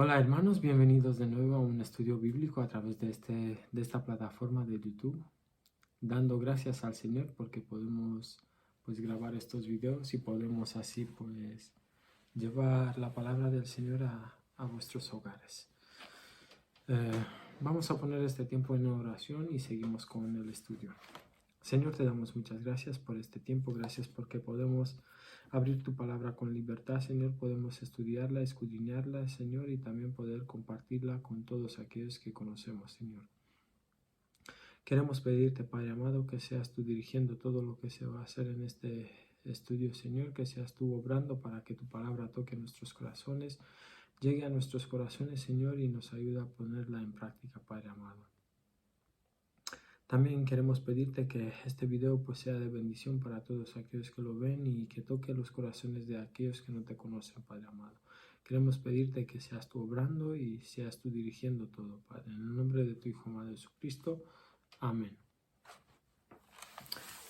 Hola hermanos, bienvenidos de nuevo a un estudio bíblico a través de esta plataforma de YouTube, dando gracias al Señor porque podemos grabar estos videos y podemos así llevar la palabra del Señor a vuestros hogares. Vamos a poner este tiempo en oración y seguimos con el estudio. Señor, te damos muchas gracias por este tiempo, gracias porque podemos abrir tu palabra con libertad, Señor, podemos estudiarla, escudriñarla, Señor, y también poder compartirla con todos aquellos que conocemos, Señor. Queremos pedirte, Padre amado, que seas tú dirigiendo todo lo que se va a hacer en este estudio, Señor, que seas tú obrando para que tu palabra toque nuestros corazones, llegue a nuestros corazones, Señor, y nos ayude a ponerla en práctica, Padre amado. También queremos pedirte que este video sea de bendición para todos aquellos que lo ven y que toque los corazones de aquellos que no te conocen, Padre amado. Queremos pedirte que seas tú obrando y seas tú dirigiendo todo, Padre. En el nombre de tu Hijo amado Jesucristo. Amén.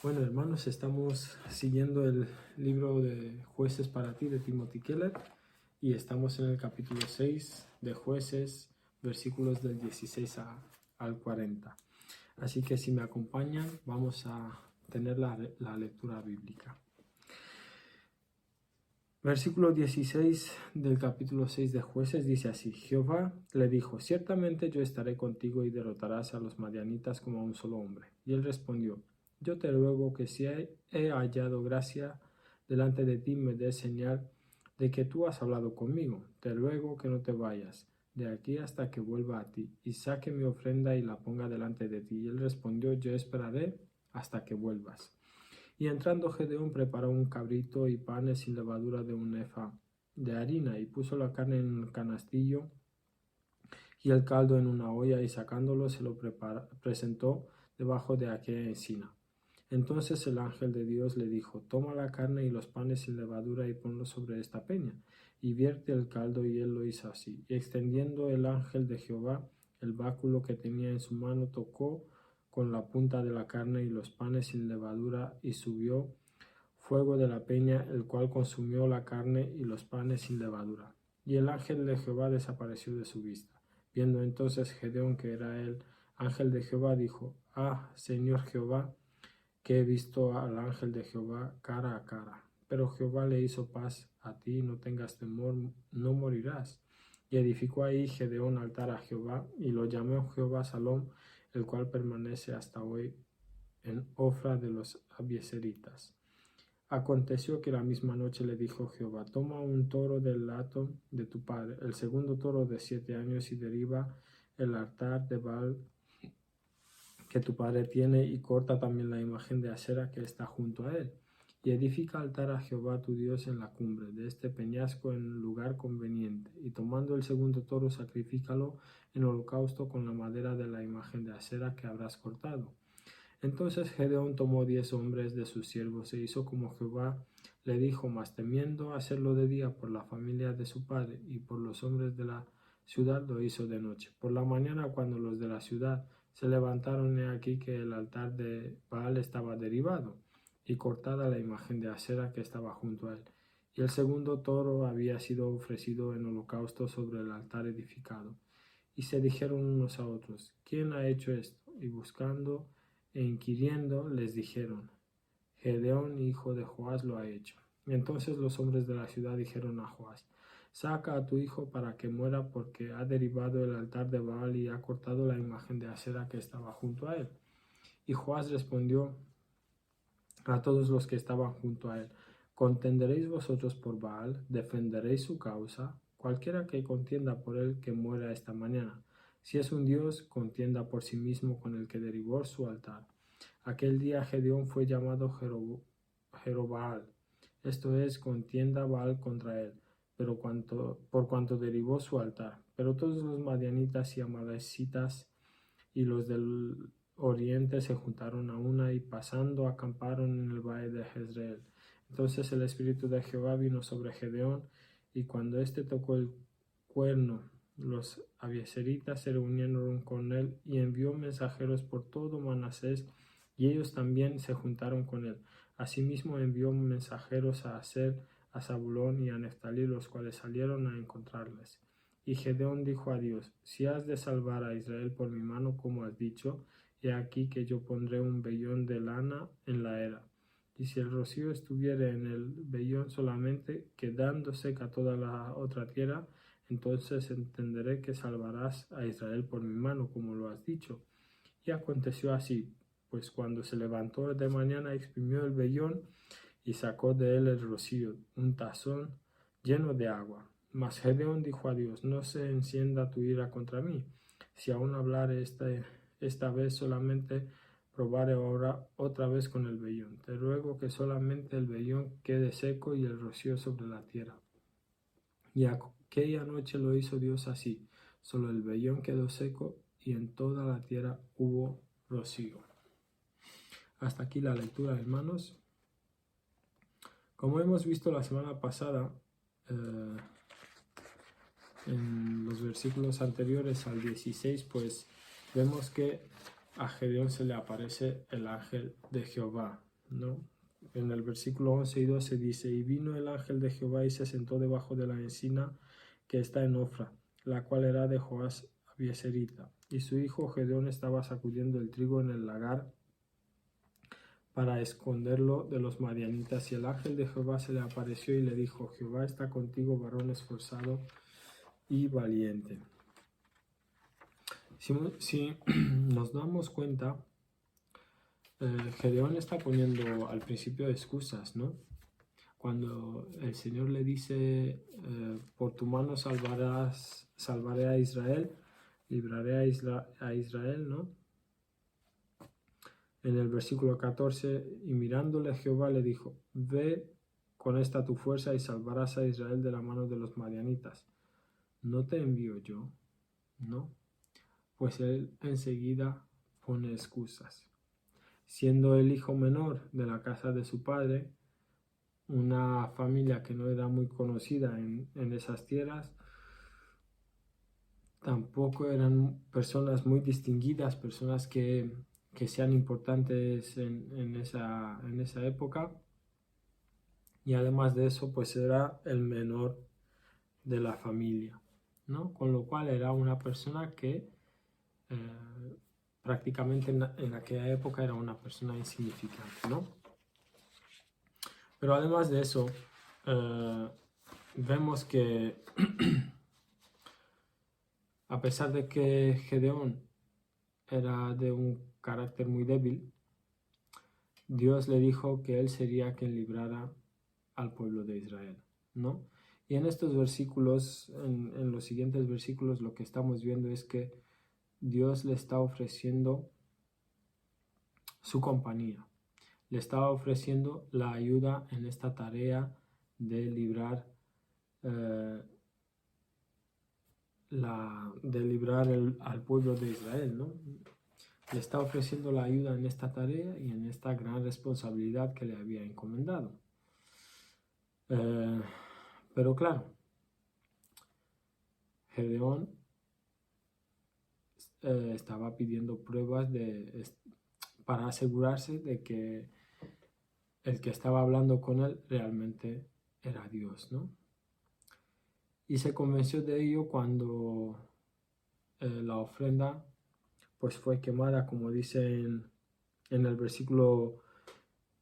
Bueno, hermanos, estamos siguiendo el libro de Jueces para ti de Timothy Keller y estamos en el capítulo 6 de Jueces, versículos del 16 al 40. Así que si me acompañan, vamos a tener la lectura bíblica. Versículo 16 del capítulo 6 de Jueces dice así: Jehová le dijo, ciertamente yo estaré contigo y derrotarás a los madianitas como a un solo hombre. Y él respondió, yo te ruego que si he hallado gracia delante de ti, me des señal de que tú has hablado conmigo. Te ruego que no te vayas de aquí hasta que vuelva a ti, y saque mi ofrenda y la ponga delante de ti. Y él respondió, yo esperaré hasta que vuelvas. Y entrando Gedeón preparó un cabrito y panes sin levadura de un efa de harina, y puso la carne en un canastillo y el caldo en una olla, y sacándolo se lo presentó debajo de aquella encina. Entonces el ángel de Dios le dijo, toma la carne y los panes sin levadura y ponlos sobre esta peña, y vierte el caldo, y él lo hizo así. Y extendiendo el ángel de Jehová el báculo que tenía en su mano, tocó con la punta de la carne y los panes sin levadura, y subió fuego de la peña, el cual consumió la carne y los panes sin levadura. Y el ángel de Jehová desapareció de su vista. Viendo entonces Gedeón que era el ángel de Jehová, dijo, ah, Señor Jehová, que he visto al ángel de Jehová cara a cara. Pero Jehová le hizo paz a ti, no tengas temor, no morirás. Y edificó ahí Gedeón altar a Jehová, y lo llamó Jehová Salom, el cual permanece hasta hoy en Ofra de los Abieseritas. Aconteció que la misma noche le dijo Jehová, toma un toro del hato de tu padre, el segundo toro de 7 años, y derriba el altar de Baal que tu padre tiene, y corta también la imagen de Asera que está junto a él. Y edifica altar a Jehová tu Dios en la cumbre de este peñasco en lugar conveniente. Y tomando el segundo toro, sacrifícalo en holocausto con la madera de la imagen de Asera que habrás cortado. Entonces Gedeón tomó 10 hombres de sus siervos e hizo como Jehová le dijo, mas temiendo hacerlo de día por la familia de su padre y por los hombres de la ciudad, lo hizo de noche. Por la mañana, cuando los de la ciudad se levantaron, he aquí que el altar de Baal estaba derribado y cortada la imagen de Asera que estaba junto a él. Y el segundo toro había sido ofrecido en holocausto sobre el altar edificado. Y se dijeron unos a otros, ¿quién ha hecho esto? Y buscando e inquiriendo les dijeron, Gedeón, hijo de Joás, lo ha hecho. Entonces los hombres de la ciudad dijeron a Joás, saca a tu hijo para que muera, porque ha derribado el altar de Baal y ha cortado la imagen de Asera que estaba junto a él. Y Joás respondió a todos los que estaban junto a él, ¿contenderéis vosotros por Baal? ¿Defenderéis su causa? Cualquiera que contienda por él, que muera esta mañana. Si es un Dios, contienda por sí mismo con el que derribó su altar. Aquel día Gedeón fue llamado Jerobaal, esto es, contienda Baal contra él, pero por cuanto derribó su altar. Pero todos los madianitas y amalecitas y los del oriente se juntaron a una, y pasando acamparon en el valle de Jezreel. Entonces el espíritu de Jehová vino sobre Gedeón, y cuando éste tocó el cuerno, los abieseritas se reunieron con él, y envió mensajeros por todo Manasés, y ellos también se juntaron con él. Asimismo envió mensajeros a Aser, a Zabulón y a Neftalí, los cuales salieron a encontrarles. Y Gedeón dijo a Dios: si has de salvar a Israel por mi mano, como has dicho, he aquí que yo pondré un vellón de lana en la era. Y si el rocío estuviere en el vellón solamente, quedando seca toda la otra tierra, entonces entenderé que salvarás a Israel por mi mano, como lo has dicho. Y aconteció así, pues cuando se levantó de mañana, exprimió el vellón y sacó de él el rocío, un tazón lleno de agua. Mas Gedeón dijo a Dios: no se encienda tu ira contra mí, si aún hablare esta vez solamente probare ahora otra vez con el vellón. Te ruego que solamente el vellón quede seco y el rocío sobre la tierra. Y aquella noche lo hizo Dios así, solo el vellón quedó seco y en toda la tierra hubo rocío. Hasta aquí la lectura, hermanos. Como hemos visto la semana pasada, en los versículos anteriores al 16, pues vemos que a Gedeón se le aparece el ángel de Jehová, ¿no? En el versículo 11 y 12 dice: y vino el ángel de Jehová y se sentó debajo de la encina que está en Ofra, la cual era de Joás Abieserita, y su hijo Gedeón estaba sacudiendo el trigo en el lagar para esconderlo de los madianitas. Y el ángel de Jehová se le apareció y le dijo: Jehová está contigo, varón esforzado y valiente. Si nos damos cuenta, Gedeón está poniendo al principio excusas, ¿no? Cuando el Señor le dice: por tu mano salvaré a Israel, libraré a Israel, ¿no? En el versículo 14, y mirándole Jehová le dijo: ve con esta tu fuerza y salvarás a Israel de la mano de los madianitas. ¿No te envío yo? ¿No? Pues él enseguida pone excusas. Siendo el hijo menor de la casa de su padre, una familia que no era muy conocida en esas tierras, tampoco eran personas muy distinguidas, personas que sean importantes en esa época, y además de eso, pues era el menor de la familia, ¿no? Con lo cual era una persona que prácticamente en aquella época era una persona insignificante, ¿no? Pero además de eso, vemos que a pesar de que Gedeón era de un carácter muy débil, Dios le dijo que él sería quien librara al pueblo de Israel, ¿no? Y en estos versículos, en los siguientes versículos, lo que estamos viendo es que Dios le está ofreciendo su compañía, le está ofreciendo la ayuda en esta tarea de librar al pueblo de Israel, ¿no? Le está ofreciendo la ayuda en esta tarea y en esta gran responsabilidad que le había encomendado. Pero claro, Gedeón estaba pidiendo pruebas para asegurarse de que el que estaba hablando con él realmente era Dios, ¿no? Y se convenció de ello cuando la ofrenda pues fue quemada, como dice en el versículo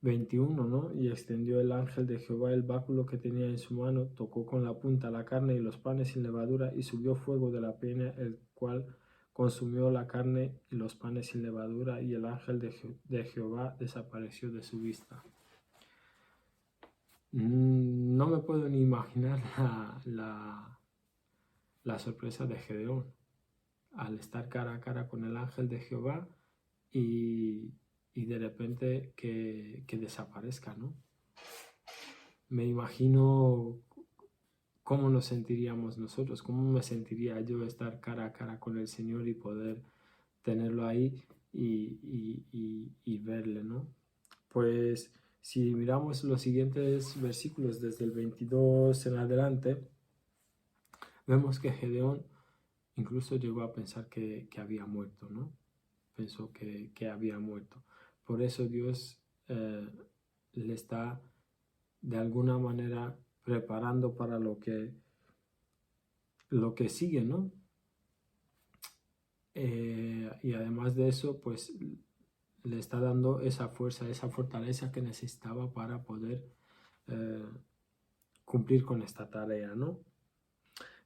21, ¿no? Y extendió el ángel de Jehová el báculo que tenía en su mano, tocó con la punta la carne y los panes sin levadura, y subió fuego de la peña, el cual consumió la carne y los panes sin levadura, y el ángel de Jehová desapareció de su vista. No me puedo ni imaginar la sorpresa de Gedeón al estar cara a cara con el ángel de Jehová y de repente que desaparezca, ¿no? Me imagino cómo nos sentiríamos nosotros, cómo me sentiría yo estar cara a cara con el Señor y poder tenerlo ahí y verle, ¿no? Pues si miramos los siguientes versículos desde el 22 en adelante, vemos que Gedeón incluso llegó a pensar que había muerto, ¿no? Pensó que había muerto. Por eso Dios le está de alguna manera preparando para lo que lo que sigue, ¿no? Y además de eso, pues le está dando esa fuerza, esa fortaleza que necesitaba para poder cumplir con esta tarea, ¿no?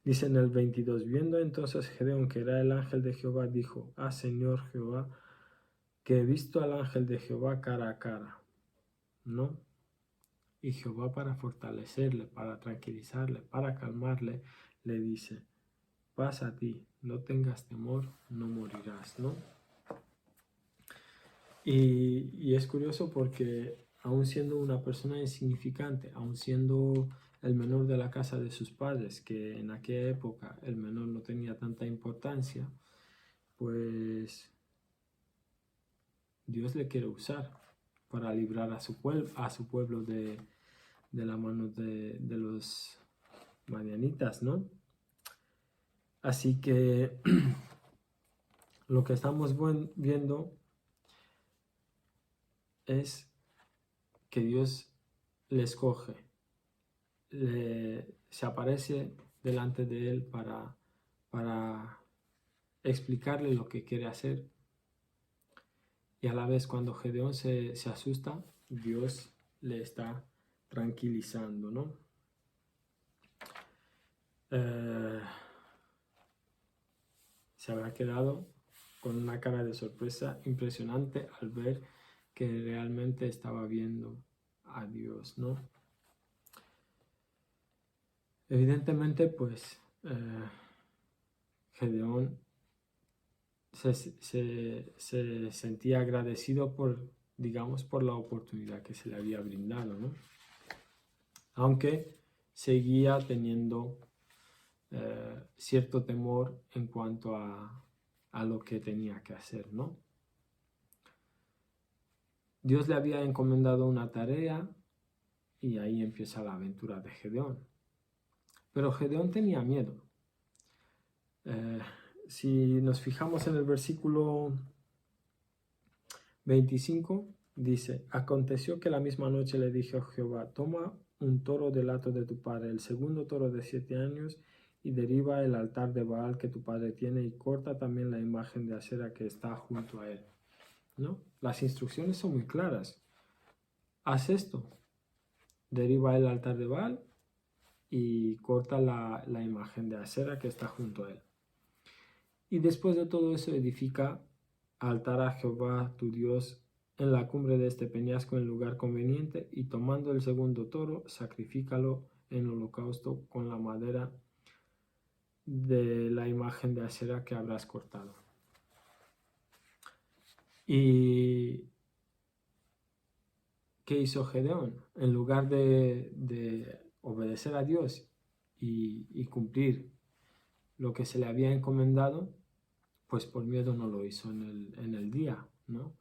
Dice en el 22, viendo entonces Gedeón que era el ángel de Jehová, dijo, ah, Señor Jehová, que he visto al ángel de Jehová cara a cara, ¿no? Y Jehová, para fortalecerle, para tranquilizarle, para calmarle, le dice, pasa a ti, no tengas temor, no morirás, ¿no? Y es curioso porque aun siendo una persona insignificante, aun siendo el menor de la casa de sus padres, que en aquella época el menor no tenía tanta importancia, pues Dios le quiere usar para librar a su pueblo de la mano de los madianitas, ¿no? Así que lo que estamos viendo es que Dios le escoge, se aparece delante de él para explicarle lo que quiere hacer. Y a la vez cuando Gedeón se asusta, Dios le está tranquilizando, ¿no? Se habrá quedado con una cara de sorpresa impresionante al ver que realmente estaba viendo a Dios, ¿no? Evidentemente, pues, Gedeón se sentía agradecido digamos, por la oportunidad que se le había brindado, ¿no? Aunque seguía teniendo cierto temor en cuanto a lo que tenía que hacer, ¿no? Dios le había encomendado una tarea y ahí empieza la aventura de Gedeón. Pero Gedeón tenía miedo. Si nos fijamos en el versículo 25, dice, aconteció que la misma noche le dijo Jehová, toma un toro del hato de tu padre, el segundo toro de 7 años, y deriva el altar de Baal que tu padre tiene, y corta también la imagen de Asera que está junto a él. ¿No? Las instrucciones son muy claras. Haz esto, deriva el altar de Baal y corta la imagen de Asera que está junto a él. Y después de todo eso edifica altar a Jehová tu Dios en la cumbre de este peñasco en lugar conveniente, y tomando el segundo toro, sacrifícalo en holocausto con la madera de la imagen de Asera que habrás cortado. ¿Y qué hizo Gedeón? En lugar de obedecer a Dios y cumplir lo que se le había encomendado, pues por miedo no lo hizo en el día, ¿no?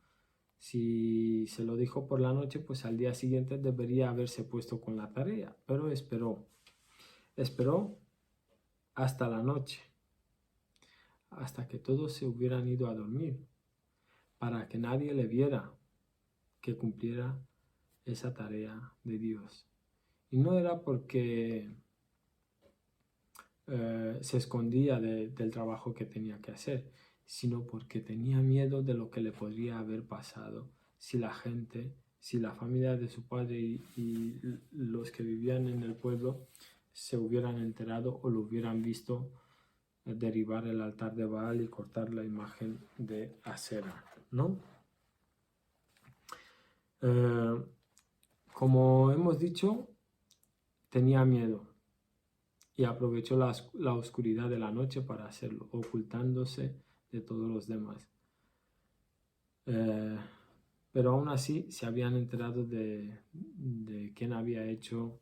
Si se lo dijo por la noche, pues al día siguiente debería haberse puesto con la tarea, pero esperó hasta la noche, hasta que todos se hubieran ido a dormir, para que nadie le viera que cumpliera esa tarea de Dios. Y no era porque se escondía del trabajo que tenía que hacer, sino porque tenía miedo de lo que le podría haber pasado si la familia de su padre y los que vivían en el pueblo se hubieran enterado o lo hubieran visto derribar el altar de Baal y cortar la imagen de Asera, ¿no? Como hemos dicho, tenía miedo y aprovechó la oscuridad de la noche para hacerlo, ocultándose de todos los demás. Pero aún así se habían enterado de quién había hecho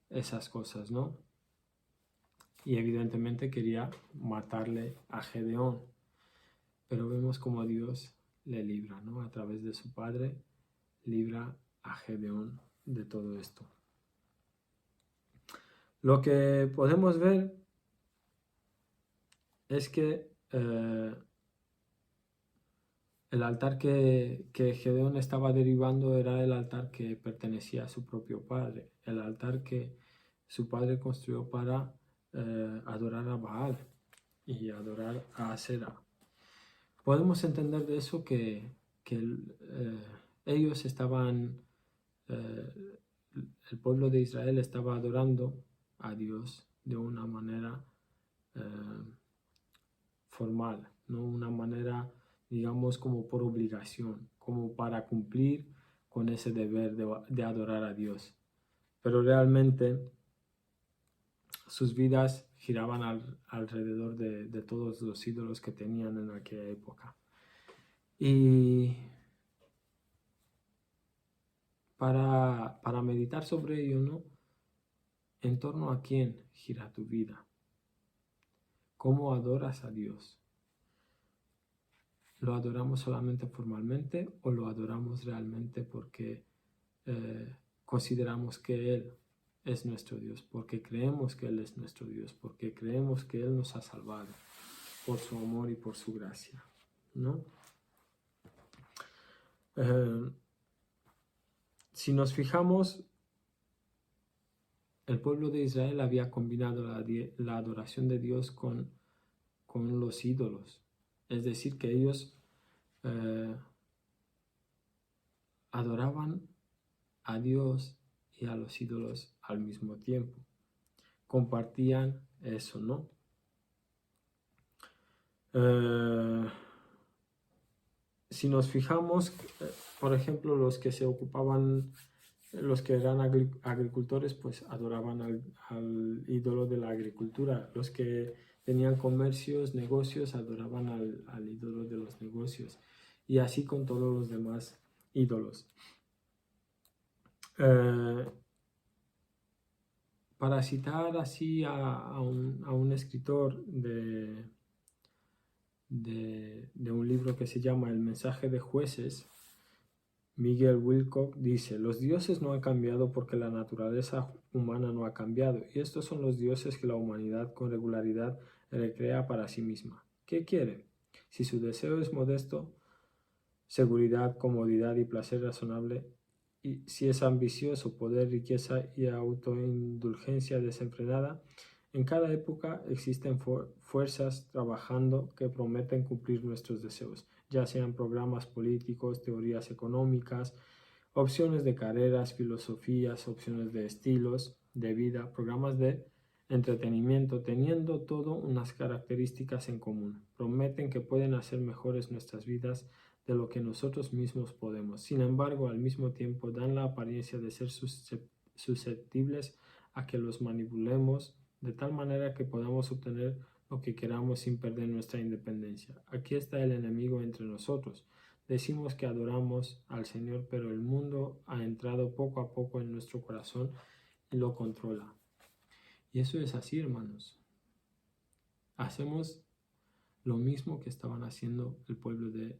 esas cosas, ¿no? Y evidentemente quería matarle a Gedeón, pero vemos como Dios le libra, ¿no? A través de su padre, libra a Gedeón de todo esto. Lo que podemos ver es que el altar que Gedeón estaba derribando era el altar que pertenecía a su propio padre, el altar que su padre construyó para adorar a Baal y adorar a Asera. Podemos entender de eso que ellos estaban, el pueblo de Israel estaba adorando a Dios de una manera formal, no una manera, digamos, como por obligación, como para cumplir con ese deber de adorar a Dios. Pero realmente sus vidas giraban alrededor de todos los ídolos que tenían en aquella época. Y para meditar sobre ello, ¿no? ¿En torno a quién gira tu vida? ¿Cómo adoras a Dios? ¿Lo adoramos solamente formalmente o lo adoramos realmente porque consideramos que Él es nuestro Dios, porque creemos que Él es nuestro Dios, porque creemos que Él nos ha salvado por su amor y por su gracia, ¿no? Si nos fijamos, el pueblo de Israel había combinado la adoración de Dios con los ídolos. Es decir, que ellos adoraban a Dios y a los ídolos al mismo tiempo. Compartían eso, ¿no? Si nos fijamos, por ejemplo, los que se ocupaban, los que eran agricultores, pues adoraban al ídolo de la agricultura. Los que tenían comercios, negocios, adoraban al ídolo de los negocios. Y así con todos los demás ídolos. Para citar así a un escritor de un libro que se llama El mensaje de jueces, Miguel Wilcock dice: los dioses no han cambiado porque la naturaleza humana no ha cambiado, y estos son los dioses que la humanidad con regularidad recrea para sí misma. ¿Qué quiere? Si su deseo es modesto, seguridad, comodidad y placer razonable, y si es ambicioso, poder, riqueza y autoindulgencia desenfrenada, en cada época existen fuerzas trabajando que prometen cumplir nuestros deseos, ya sean programas políticos, teorías económicas, opciones de carreras, filosofías, opciones de estilos de vida, programas de entretenimiento, teniendo todo unas características en común. Prometen que pueden hacer mejores nuestras vidas de lo que nosotros mismos podemos. Sin embargo, al mismo tiempo dan la apariencia de ser susceptibles a que los manipulemos de tal manera que podamos obtener lo que queramos sin perder nuestra independencia. Aquí está el enemigo entre nosotros. Decimos que adoramos al Señor, pero el mundo ha entrado poco a poco en nuestro corazón y lo controla. Y eso es así, hermanos. Hacemos lo mismo que estaban haciendo el pueblo de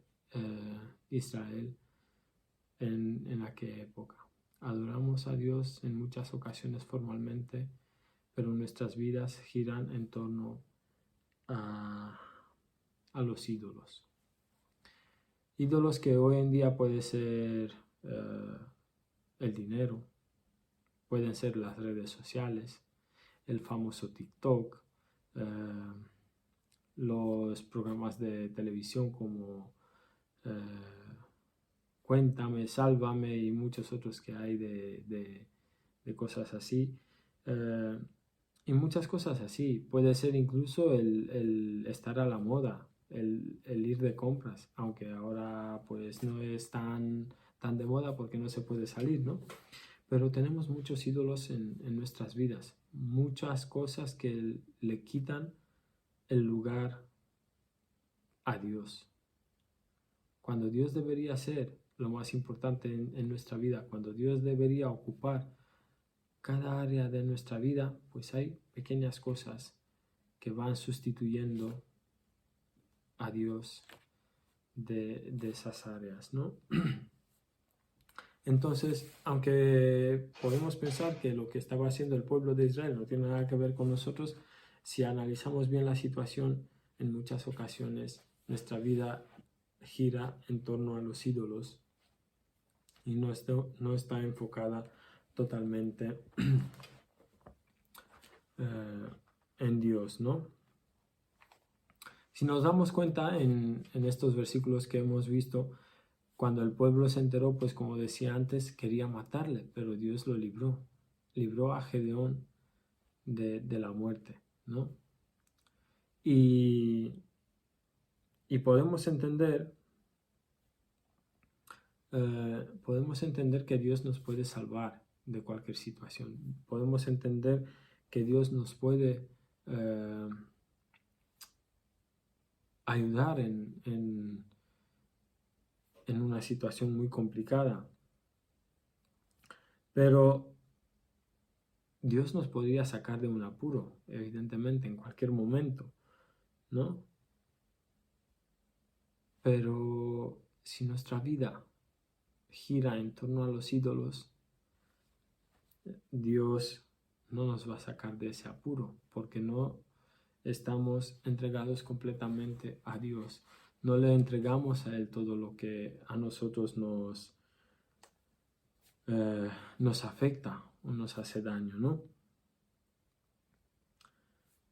Israel en aquella época. Adoramos a Dios en muchas ocasiones formalmente, pero nuestras vidas giran en torno a los ídolos. Ídolos que hoy en día puede ser el dinero, pueden ser las redes sociales, el famoso TikTok, los programas de televisión como Cuéntame, Sálvame y muchos otros que hay de cosas así. Y muchas cosas así. Puede ser incluso el estar a la moda, el ir de compras, aunque ahora pues no es tan de moda porque no se puede salir, ¿no? Pero tenemos muchos ídolos en nuestras vidas, muchas cosas que le quitan el lugar a Dios. Cuando Dios debería ser lo más importante en nuestra vida, cuando Dios debería ocupar cada área de nuestra vida, pues hay pequeñas cosas que van sustituyendo a Dios de esas áreas, ¿no? Entonces, aunque podemos pensar que lo que estaba haciendo el pueblo de Israel no tiene nada que ver con nosotros, si analizamos bien la situación, en muchas ocasiones nuestra vida gira en torno a los ídolos y no está enfocada totalmente en Dios, ¿no? Si nos damos cuenta en estos versículos que hemos visto, cuando el pueblo se enteró, pues como decía antes, quería matarle, pero Dios lo libró a Gedeón de la muerte, ¿no? Y podemos entender que Dios nos puede salvar de cualquier situación. Podemos entender que Dios nos puede ayudar en una situación muy complicada. Pero Dios nos podría sacar de un apuro, evidentemente, en cualquier momento, ¿no? Pero si nuestra vida gira en torno a los ídolos, Dios no nos va a sacar de ese apuro, porque no estamos entregados completamente a Dios. No le entregamos a Él todo lo que a nosotros nos afecta o nos hace daño, ¿no?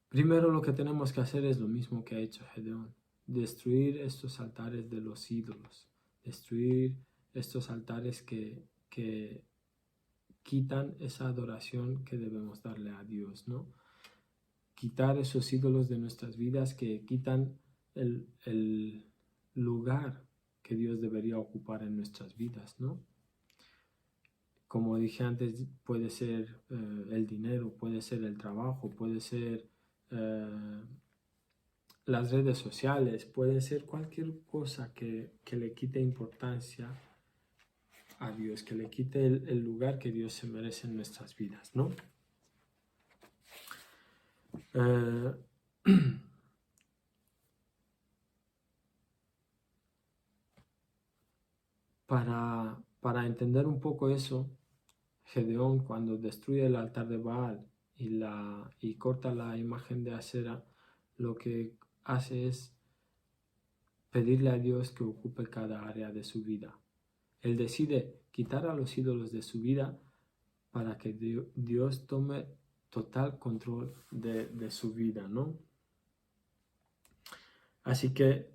Primero lo que tenemos que hacer es lo mismo que ha hecho Gedeón: destruir estos altares de los ídolos, destruir estos altares que quitan esa adoración que debemos darle a Dios, ¿no? Quitar esos ídolos de nuestras vidas que quitan el lugar que Dios debería ocupar en nuestras vidas, ¿no? Como dije antes, puede ser el dinero, puede ser el trabajo, puede ser las redes sociales, puede ser cualquier cosa que le quite importancia a Dios, que le quite el lugar que Dios se merece en nuestras vidas, ¿no? Para entender un poco eso, Gedeón, cuando destruye el altar de Baal y corta la imagen de Asera, lo que hace es pedirle a Dios que ocupe cada área de su vida. Él decide quitar a los ídolos de su vida para que Dios tome total control de su vida, ¿no? Así que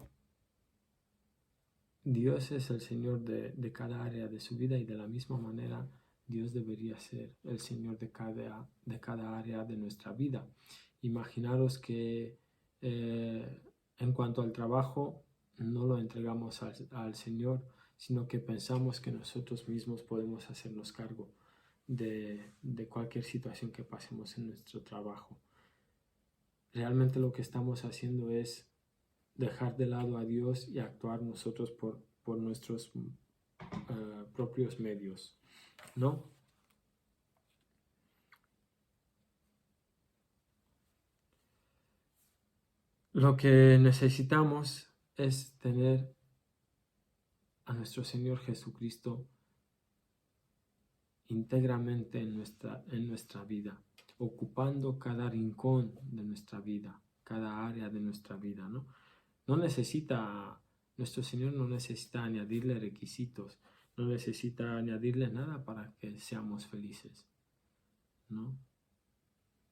Dios es el Señor de cada área de su vida, y de la misma manera Dios debería ser el Señor de cada área de nuestra vida. Imaginaros que en cuanto al trabajo no lo entregamos al Señor, sino que pensamos que nosotros mismos podemos hacernos cargo de cualquier situación que pasemos en nuestro trabajo. Realmente lo que estamos haciendo es dejar de lado a Dios y actuar nosotros por nuestros propios medios, ¿no? Lo que necesitamos es tener a nuestro Señor Jesucristo íntegramente en nuestra vida, ocupando cada rincón de nuestra vida, cada área de nuestra vida, ¿no? Nuestro Señor no necesita añadirle requisitos, no necesita añadirle nada para que seamos felices, ¿no?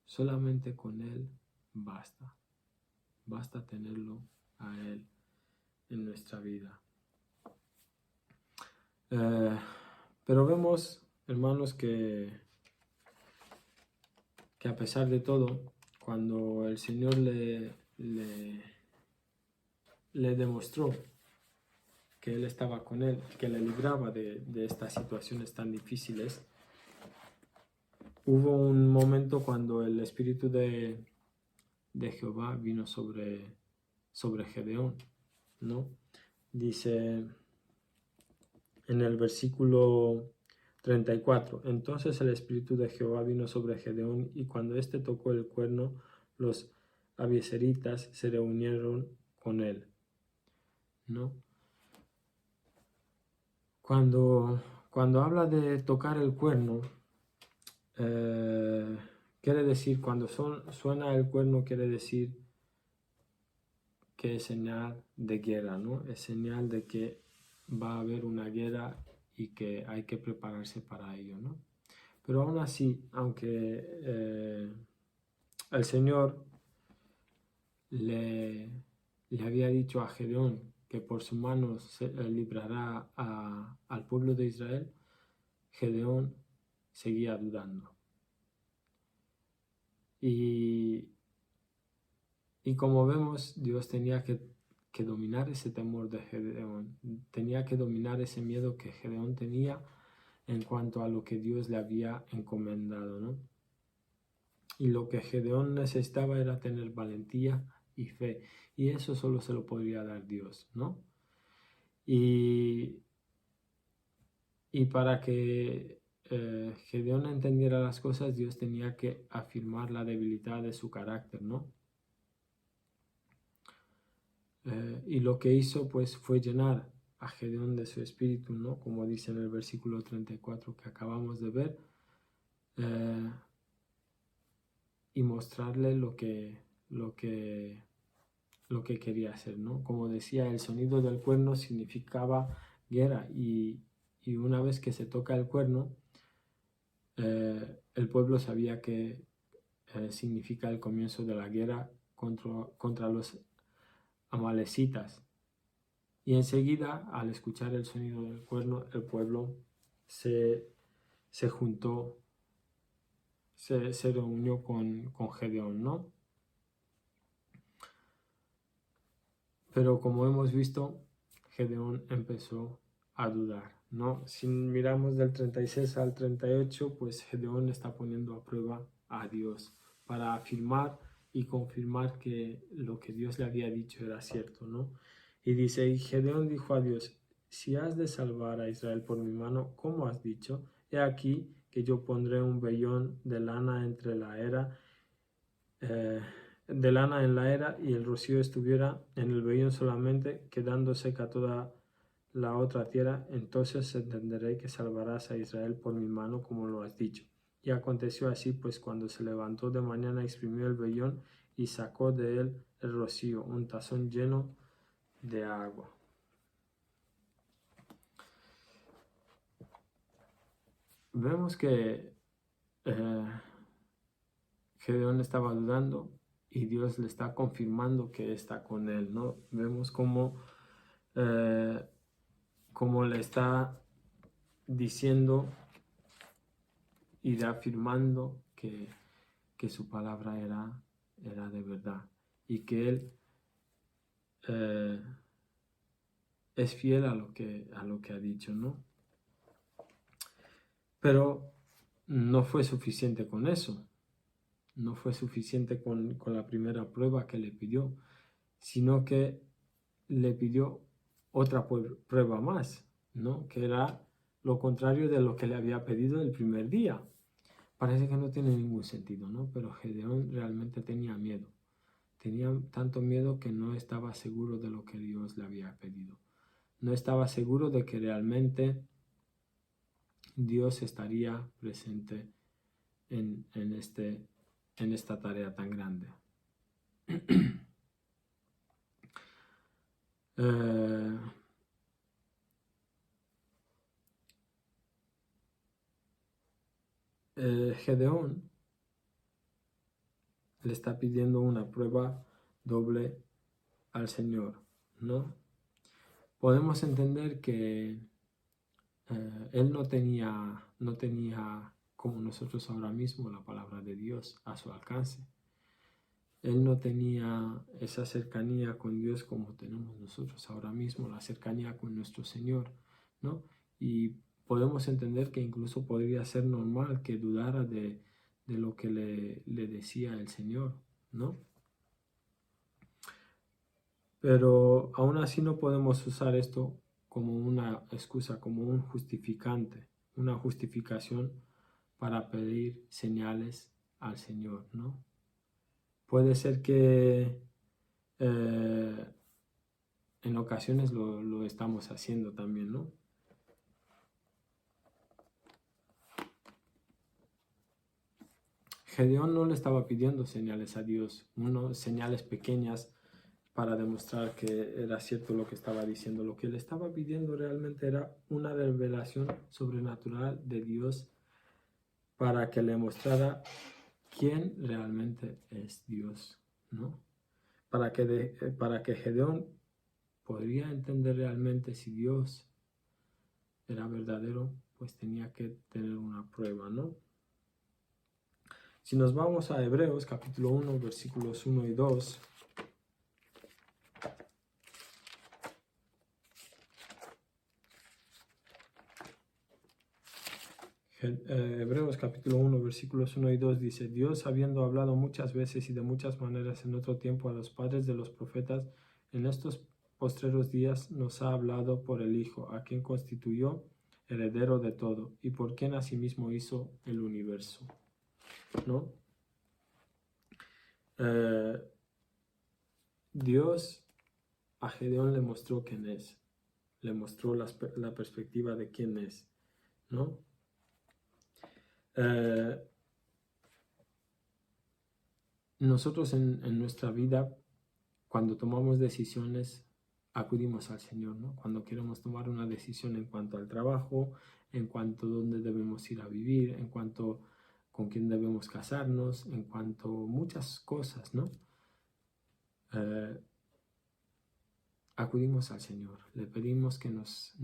Solamente con Él basta. Basta tenerlo a Él en nuestra vida. Pero vemos, hermanos, que a pesar de todo, cuando el Señor le demostró que Él estaba con él, que le libraba de estas situaciones tan difíciles, hubo un momento cuando el Espíritu de Jehová vino sobre Gedeón, ¿no? Dice en el versículo 34, entonces el Espíritu de Jehová vino sobre Gedeón, y cuando éste tocó el cuerno, los abiezeritas se reunieron con él, ¿no? Cuando habla de tocar el cuerno, quiere decir, cuando suena el cuerno, quiere decir que es señal de guerra, ¿no? Es señal de que va a haber una guerra y que hay que prepararse para ello, ¿no? Pero aún así, aunque el Señor le había dicho a Gedeón que por su mano librará al pueblo de Israel, Gedeón seguía dudando. Y como vemos, Dios tenía que dominar ese temor de Gedeón, tenía que dominar ese miedo que Gedeón tenía en cuanto a lo que Dios le había encomendado, ¿no? Y lo que Gedeón necesitaba era tener valentía y fe, y eso solo se lo podría dar Dios, ¿no? Y para que Gedeón entendiera las cosas, Dios tenía que afirmar la debilidad de su carácter, ¿no? Y lo que hizo pues fue llenar a Gedeón de su espíritu, ¿no? Como dice en el versículo 34 que acabamos de ver, y mostrarle lo que quería hacer, ¿no? Como decía, el sonido del cuerno significaba guerra, y una vez que se toca el cuerno, el pueblo sabía que significa el comienzo de la guerra contra los amalecitas. Y enseguida, al escuchar el sonido del cuerno, el pueblo se juntó, se reunió con Gedeón, ¿no? Pero como hemos visto, Gedeón empezó a dudar, ¿no? Si miramos del 36 al 38, pues Gedeón está poniendo a prueba a Dios para afirmar y confirmar que lo que Dios le había dicho era cierto, ¿no? Y dice, y Gedeón dijo a Dios, si has de salvar a Israel por mi mano, ¿cómo has dicho? He aquí que yo pondré un vellón de lana entre la era, de lana en la era, y el rocío estuviera en el vellón solamente, quedando seca toda la otra tierra, entonces entenderé que salvarás a Israel por mi mano, como lo has dicho. Y aconteció así, pues cuando se levantó de mañana, exprimió el vellón y sacó de él el rocío, un tazón lleno de agua. Vemos que Gedeón estaba dudando y Dios le está confirmando que está con él, ¿no? Vemos cómo le está diciendo y reafirmando que su palabra era de verdad, y que él es fiel a lo que ha dicho, ¿no? Pero no fue suficiente con eso, no fue suficiente con la primera prueba que le pidió, sino que le pidió otra prueba más, ¿no? Que era lo contrario de lo que le había pedido el primer día. Parece que no tiene ningún sentido, ¿no? Pero Gedeón realmente tenía miedo. Tenía tanto miedo que no estaba seguro de lo que Dios le había pedido. No estaba seguro de que realmente Dios estaría presente en esta tarea tan grande. Gedeón le está pidiendo una prueba doble al Señor, ¿no? Podemos entender que él no tenía como nosotros ahora mismo la palabra de Dios a su alcance. Él no tenía esa cercanía con Dios como tenemos nosotros ahora mismo, la cercanía con nuestro Señor, ¿no? Y podemos entender que incluso podría ser normal que dudara de lo que le decía el Señor, ¿no? Pero aún así no podemos usar esto como una excusa, como un justificante, una justificación para pedir señales al Señor, ¿no? Puede ser que en ocasiones lo estamos haciendo también, ¿no? Gedeón no le estaba pidiendo señales a Dios, señales pequeñas para demostrar que era cierto lo que estaba diciendo. Lo que le estaba pidiendo realmente era una revelación sobrenatural de Dios para que le mostrara quién realmente es Dios, ¿no? para que Gedeón podría entender realmente si Dios era verdadero, pues tenía que tener una prueba, ¿no? Si nos vamos a Hebreos capítulo 1, versículos 1 y 2, Hebreos capítulo 1, versículos 1 y 2 dice: Dios, habiendo hablado muchas veces y de muchas maneras en otro tiempo a los padres de los profetas, en estos postreros días nos ha hablado por el Hijo, a quien constituyó heredero de todo y por quien asimismo hizo el universo, ¿no? Dios a Gedeón le mostró quién es, le mostró la perspectiva de quién es, ¿no? Nosotros en nuestra vida, cuando tomamos decisiones, acudimos al Señor, ¿no? Cuando queremos tomar una decisión en cuanto al trabajo, en cuanto a dónde debemos ir a vivir, en cuanto con quién debemos casarnos, en cuanto a muchas cosas, ¿no? Acudimos al Señor, le pedimos que nos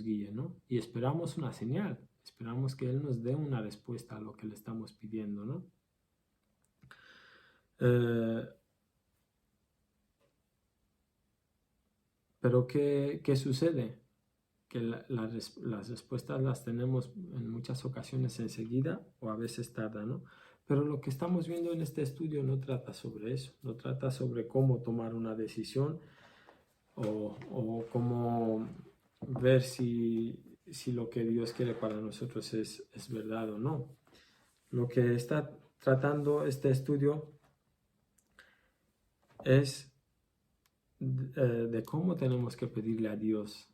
guíe, ¿no? Y esperamos una señal, esperamos que Él nos dé una respuesta a lo que le estamos pidiendo, ¿no? Pero ¿qué sucede? Que las respuestas las tenemos en muchas ocasiones enseguida o a veces tarda, ¿no? Pero lo que estamos viendo en este estudio no trata sobre eso, no trata sobre cómo tomar una decisión o cómo ver si lo que Dios quiere para nosotros es verdad o no. Lo que está tratando este estudio es de cómo tenemos que pedirle a Dios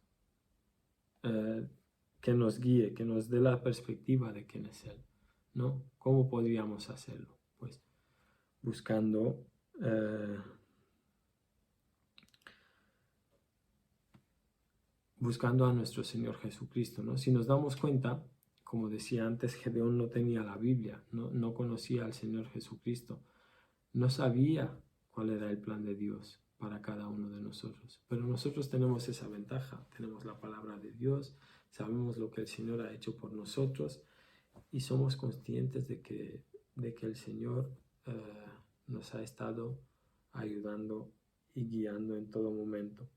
que nos guíe, que nos dé la perspectiva de quién es Él, ¿no? ¿Cómo podríamos hacerlo? Pues buscando a nuestro Señor Jesucristo, ¿no? Si nos damos cuenta, como decía antes, Gedeón no tenía la Biblia, no conocía al Señor Jesucristo, no sabía cuál era el plan de Dios para cada uno de nosotros. Pero nosotros tenemos esa ventaja, tenemos la palabra de Dios, sabemos lo que el Señor ha hecho por nosotros y somos conscientes de que el Señor nos ha estado ayudando y guiando en todo momento.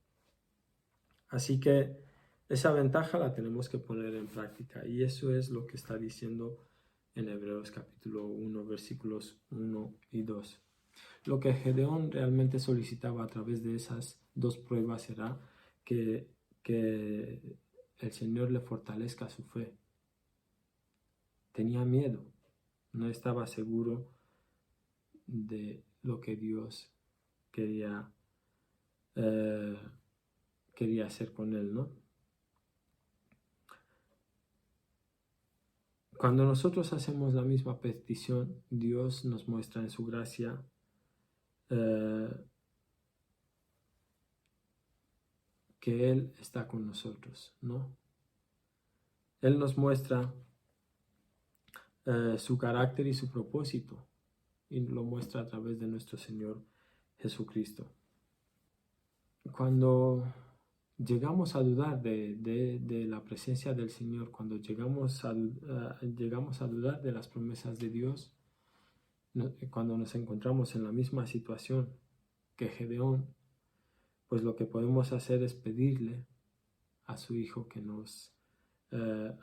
Así que esa ventaja la tenemos que poner en práctica y eso es lo que está diciendo en Hebreos capítulo 1, versículos 1 y 2. Lo que Gedeón realmente solicitaba a través de esas dos pruebas era que el Señor le fortalezca su fe. Tenía miedo, no estaba seguro de lo que Dios quería hacer con él, ¿no? Cuando nosotros hacemos la misma petición, Dios nos muestra en su gracia que Él está con nosotros, ¿no? Él nos muestra su carácter y su propósito, y lo muestra a través de nuestro Señor Jesucristo. Cuando llegamos a dudar de la presencia del Señor, cuando llegamos a dudar de las promesas de Dios, cuando nos encontramos en la misma situación que Gedeón, pues lo que podemos hacer es pedirle a su Hijo que nos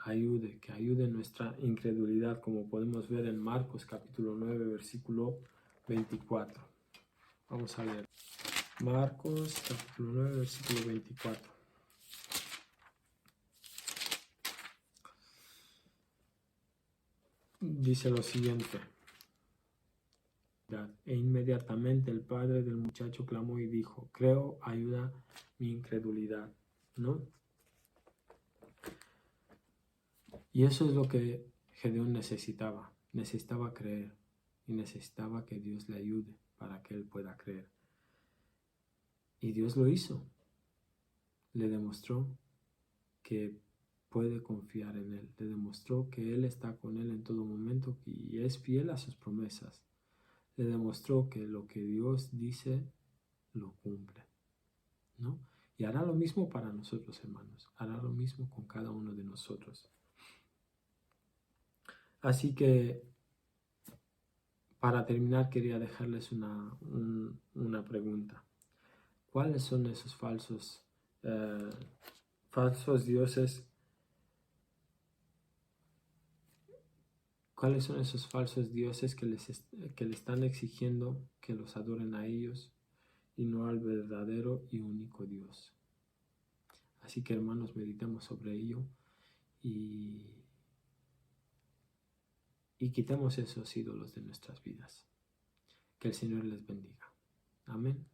ayude, que ayude en nuestra incredulidad, como podemos ver en Marcos capítulo 9, versículo 24. Vamos a leer. Marcos capítulo 9, versículo 24. Dice lo siguiente: e inmediatamente el padre del muchacho clamó y dijo: creo, ayuda mi incredulidad, ¿no? Y eso es lo que Gedeón necesitaba creer y necesitaba que Dios le ayude para que él pueda creer. Y Dios lo hizo, le demostró que puede confiar en Él, le demostró que Él está con él en todo momento y es fiel a sus promesas. Le demostró que lo que Dios dice lo cumple, ¿no? Y hará lo mismo para nosotros, hermanos. Hará lo mismo con cada uno de nosotros. Así que, para terminar, quería dejarles una pregunta. ¿Cuáles son esos falsos dioses? ¿Cuáles son esos falsos dioses que le están exigiendo que los adoren a ellos y no al verdadero y único Dios? Así que, hermanos, meditemos sobre ello y quitemos esos ídolos de nuestras vidas. Que el Señor les bendiga. Amén.